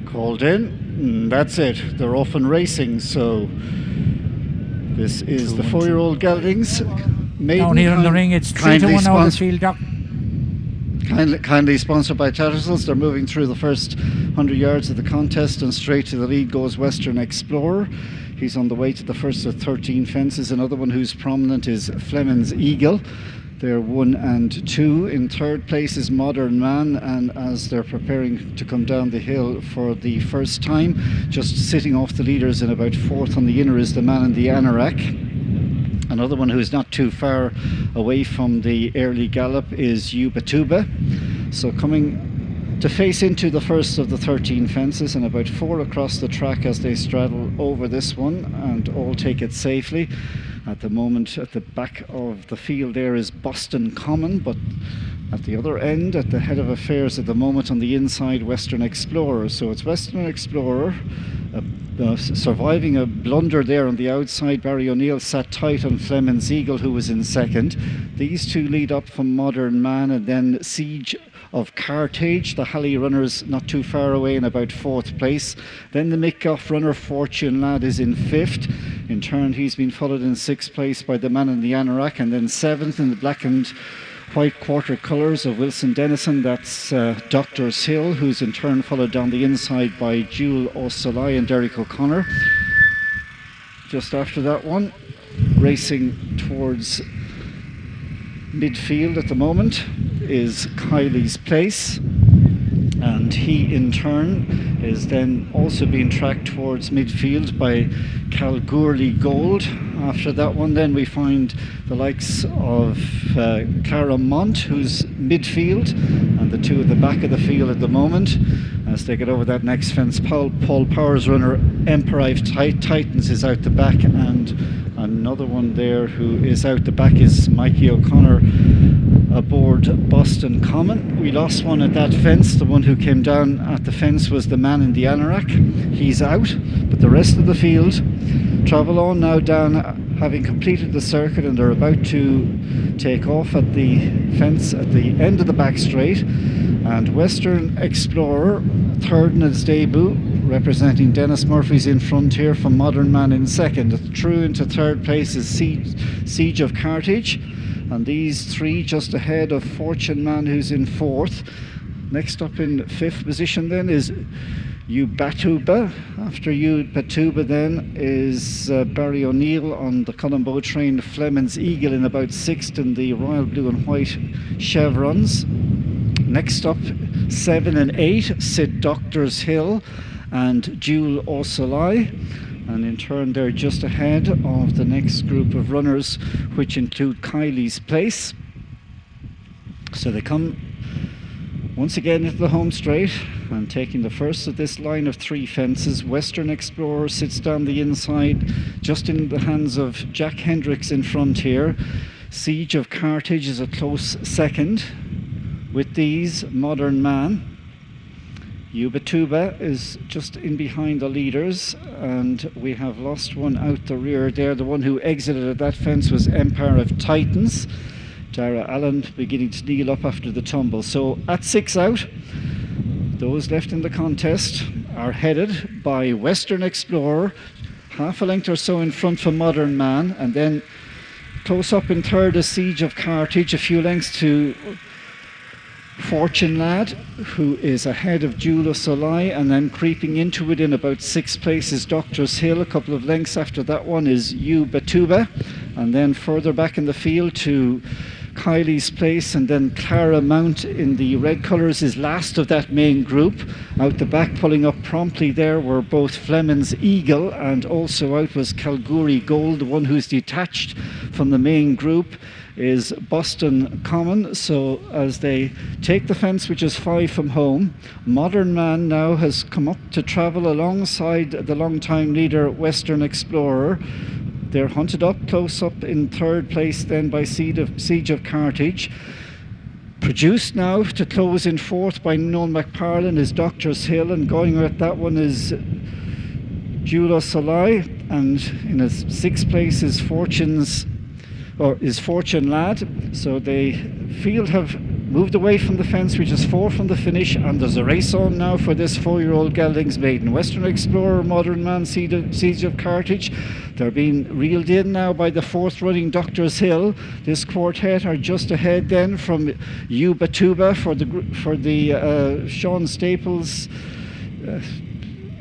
Called in. That's it. They're off and racing. So this is the 4yo Geldings Maiden. Down here in the ring, it's 3-1 out of the field, Doc. Kindly sponsored by Tattersalls. They're moving through the first 100 yards of the contest, and straight to the lead goes Western Explorer. He's on the way to the first of 13 fences. Another one who's prominent is Fleming's Eagle. They're 1 and 2. In third place is Modern Man, and as they're preparing to come down the hill for the first time, just sitting off the leaders in about fourth on the inner is the Man in the Anorak. Another one who's not too far away from the early gallop is Ubatuba. So coming to face into the first of the 13 fences, and about 4 across the track as they straddle over this one and all take it safely. At the moment, at the back of the field there is Boston Common, but at the other end, at the head of affairs at the moment on the inside, Western Explorer. So it's Western Explorer surviving a blunder there on the outside. Barry O'Neill sat tight on Fleming's Eagle, who was in second. These two lead up from Modern Man, and then Siege of Carthage, the Halley runners not too far away in about fourth place. Then the Mick-Off runner Fortune Lad is in fifth. In turn, he's been followed in sixth place by the Man in the Anorak, and then seventh in the black and white quarter colours of Wilson Dennison. That's Doctor's Hill, who's in turn followed down the inside by Jewel O'Sulai and Derek O'Connor. Just after that one, racing towards midfield at the moment, is Kylie's Place, and he in turn is then also being tracked towards midfield by Kalgoorlie Gold. After that one then we find the likes of Clara Mont, who's midfield, and the two at the back of the field at the moment. As they get over that next fence, Paul Powers runner Emperor Titans is out the back, and another one there who is out the back is Mikey O'Connor aboard Boston Common. We lost one at that fence. The one who came down at the fence was the Man in the Anorak. He's out, but the rest of the field travel on now down, having completed the circuit, and they're about to take off at the fence at the end of the back straight. And Western Explorer, third in its debut, representing Dennis Murphy's in front here from Modern Man in second. Through into third place is Siege of Carthage, and these three just ahead of Fortune Man, who's in fourth. Next up in fifth position then is Ubatuba. After Ubatuba then is Barry O'Neill on the Colombo train Fleming's Eagle in about sixth in the royal blue and white chevrons. Next up, 7 and 8 sit Doctor's Hill and Jewel O'Sulai, and in turn they're just ahead of the next group of runners, which include Kylie's Place. So they come once again into the home straight, and taking the first of this line of 3 fences, Western Explorer sits down the inside, just in the hands of Jack Hendricks in front here. Siege of Carthage is a close second. With these, Modern Man. Ubatuba is just in behind the leaders, and we have lost one out the rear there. The one who exited at that fence was Empire of Titans. Dara Allen beginning to kneel up after the tumble. So at 6 out, those left in the contest are headed by Western Explorer, half a length or so in front for Modern Man, and then close up in third is Siege of Carthage, a few lengths to Fortune Lad, who is ahead of Jewel O'Sulai, and then creeping into it in about 6th place is Doctor's Hill. A couple of lengths after that one is Ubatuba, and then further back in the field to Kylie's Place, and then Clara Mount in the red colours is last of that main group. Out the back, pulling up promptly there, were both Fleming's Eagle, and also out was Kalgoorlie Gold. The one who's detached from the main group is Boston Common. So as they take the fence, which is 5 from home, Modern Man now has come up to travel alongside the long-time leader Western Explorer. They're hunted up close up in third place then by Siege of Carthage. Produced now to close in fourth by Noel McParlin is Doctor's Hill, and going with that one is Jewel O'Sulai, and in a 6th place is Fortune Lad. So the field have moved away from the fence, which is 4 from the finish, and there's a race on now for this 4-year-old Geldings Maiden. Western Explorer, Modern Man, Siege of Carthage. They're being reeled in now by the 4th running Doctor's Hill. This quartet are just ahead then from Yuba Tuba for the Sean Staples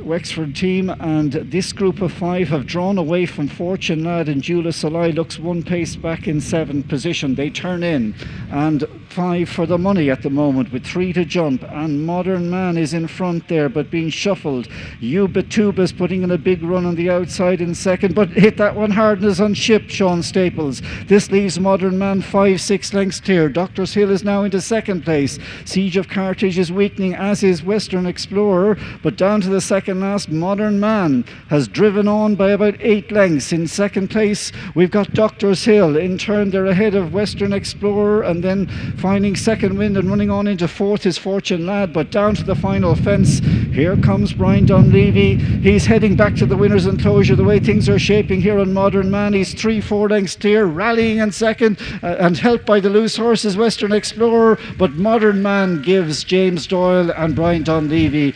Wexford team, and this group of 5 have drawn away from Fortune Lad, and Jula Salai looks 1 pace back in 7th position. They turn in, and 5 for the money at the moment with 3 to jump, and Modern Man is in front there but being shuffled. Yuba Tuba's putting in a big run on the outside in 2nd, but hit that one hard and is unshipped, Sean Staples. This leaves Modern Man 5-6 lengths clear. Doctor's Hill is now into 2nd place. Siege of Carthage is weakening, as is Western Explorer, but down to the 2nd last, Modern Man has driven on by about 8 lengths. In 2nd place we've got Doctor's Hill. In turn they're ahead of Western Explorer, and then finding 2nd wind and running on into 4th is Fortune Lad, but down to the final fence. Here comes Brian Dunleavy. He's heading back to the winner's enclosure. The way things are shaping here on Modern Man, he's 3-4 lengths clear, rallying in 2nd, and helped by the loose horses Western Explorer, but Modern Man gives James Doyle and Brian Dunleavy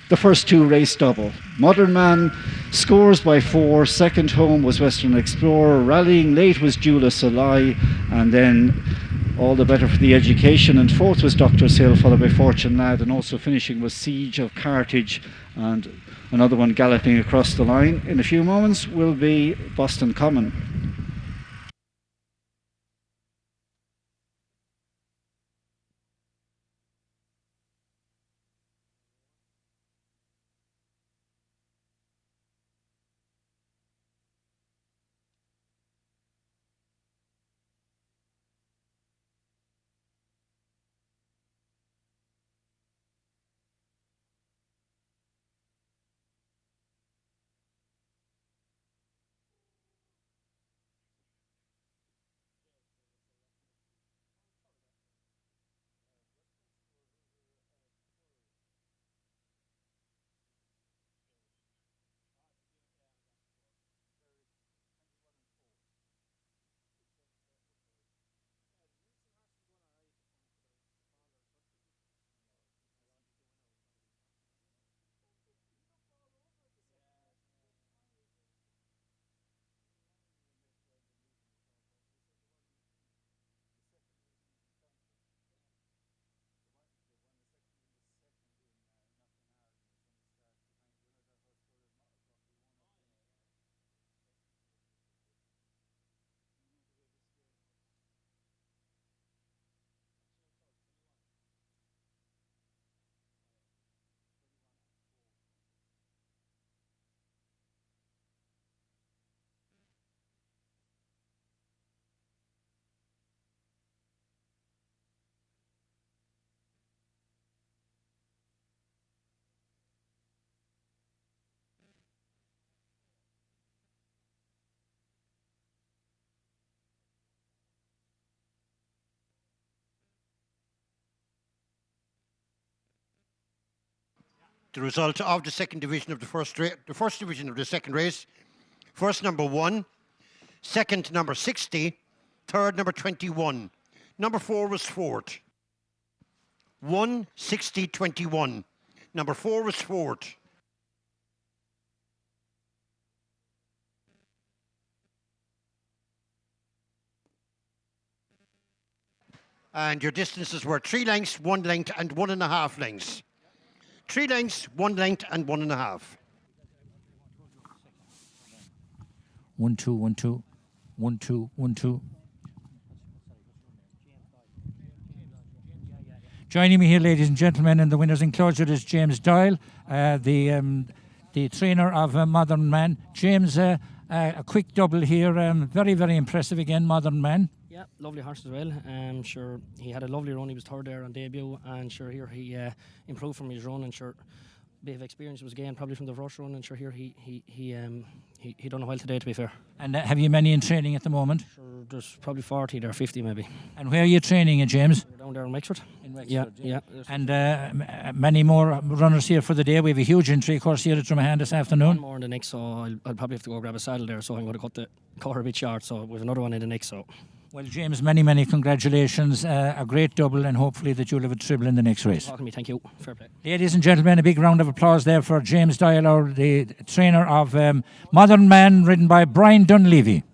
the first 2 race double. Modern Man scores by 4. 2nd home was Western Explorer. Rallying late was Jula Salai, and then all the better for the education. And 4th was Doctor's Hill, followed by Fortune Lad, and also finishing was Siege of Carthage, and another one galloping across the line. In a few moments will be Boston Common. The result of the second division of the first division of the second race. First, number 1. Second, number 60. Third, number 21. Number 4 was 4th. 1, 60, 21. Number 4 was 4th. And your distances were 3 lengths, 1 length, and 1.5 lengths. 3 lengths, 1 length, and 1.5. 1 2 1 2 1 2 1 2. Joining me here, ladies and gentlemen, in the winner's enclosure is James Doyle, the trainer of Modern Man. James, a quick double here, very, very impressive again, Modern Man. Yeah, lovely horse as well. Sure, he had a lovely run. He was 3rd there on debut, and sure here he improved from his run, and sure, bit of experience was gained probably from the first run, and sure here he done well today, to be fair. And have you many in training at the moment? Sure, there's probably 40 there, 50 maybe. And where are you training, James? We're down there in Wexford. In Wexford, yeah. And many more runners here for the day. We have a huge entry course here at Dromahane this afternoon. One more in the next, so I'll probably have to go grab a saddle there, so I'm going to cut the cover a bit short, so we have another one in the next, so Well, James, many, many congratulations. A great double, and hopefully that you'll have a triple in the next race. Talking to me, thank you. Fair play. Ladies and gentlemen, a big round of applause there for James Duhallow, the trainer of Modern Man, ridden by Brian Dunleavy.